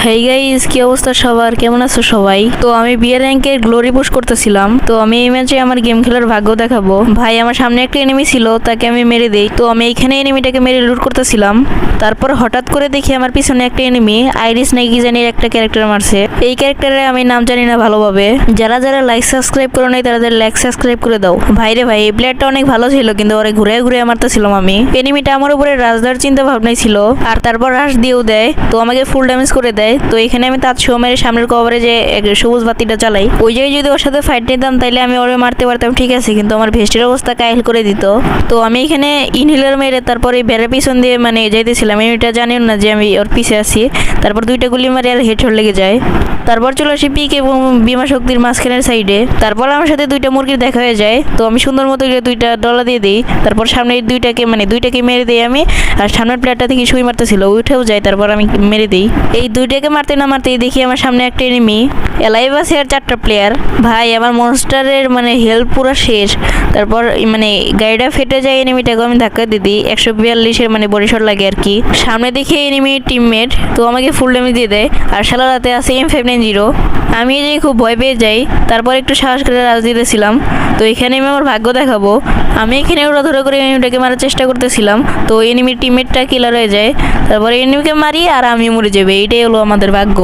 Hey guys, কি অবস্থা সবার? কেমন আছো সবাই? তো আমি বিয়ে র্যাঙ্কের গ্লোরি পুশ করতেছিলাম। তো আমি এই ম্যাচে আমার গেম খেলার ভাগ্য দেখাবো। ভাই, আমার সামনে একটা এনিমি ছিল, তাকে আমি মেরে দেই। তো আমি এইখানে এনিমিটাকে মেরে লুট করতেছিলাম। তারপর হঠাৎ করে দেখি আমার পিছনে একটা এনিমি আইরিস নাকি জানি একটা ক্যারেক্টার মারছে। এই ক্যারেক্টারে আমি নাম জানি না ভালোভাবে। যারা যারা লাইক সাবস্ক্রাইব করে নাই তারা লাইক সাবস্ক্রাইব করে দাও। ভাই রে ভাই, এই প্লেয়ারটা অনেক ভালো ছিল, কিন্তু ওরে ঘুরে ঘুরে মারতেছিলাম আমি। এনিমিটা আমার উপরে রাশ দেওয়ার চিন্তা ভাবনাই ছিল, আর তারপর রাশ দিয়েও দেয়। তো আমাকে ফুল ড্যামেজ করে দেয়। তো এখানে আমি তার শো মেরে সামনের কভারে যে সবুজ বাতিটা চালাই, ওই জায়গায় যদি ওর সাথে ফাইট নিতাম তাইলে আমি ওরে মারতে পারতাম, ঠিক আছে, কিন্তু আমার ভেস্টের অবস্থা কাহিল করে দিত। তো আমি এখানে ইনহেলার মেরে তারপরে বেড়ার পিছন দিয়ে মানে যাইতেছিলাম। এটা জানিও না যে আমি ওর পিছে আছি। তারপর দুইটা গুলি মারি আর হেডশট লেগে যায়। তারপর চলে আসি পিক এবং বিমা শক্তির মাঝখানের সাইডে। তারপর আমার সাথে দুইটা মুরগির দেখা হয়ে যায়। তো আমি সুন্দর মতো দুইটা ডলা দিয়ে দিই। তারপর সামনে দুইটাকে মেরে দিই আমি। আর সামনের প্লেয়ারটা থেকে সুই মারতেছিল, উঠেও যায়। তারপর আমি মেরে দিই। এই দুইটাকে মারতে না মারতেই দেখি আমার সামনে একটা এনিমি এলাইভ আছে আর 4টা প্লেয়ার। ভাই, আমার মনস্টারের মানে হেল্প পুরো শেষ। তারপর মানে গাড়িটা ফেটে যায়, এনিমিটাকে আমি ধাক্কা দিয়ে দিই। 142-এর মানে বডি শট লাগে আর কি। সামনে দেখি এনিমি টিমমেট, তো আমাকে ফুল ড্যামেজ দিয়ে দেয়। আর শালারাতে আছে M590। আমি যে খুব ভয় পেয়ে যাই। তারপর একটু সাহস করে রাজ দিতেছিলাম। তো এখানে আমি আমার ভাগ্য দেখাবো। আমি এখানে ওরা ধরে করে এনিমিটাকে মারার চেষ্টা করতেছিলাম। তো এনিমির টিমমেটটা কিলার হয়ে যায়। তারপরে এনিমিকে মারি আর আমি মরে যাবে। এটাই হলো আমাদের ভাগ্য।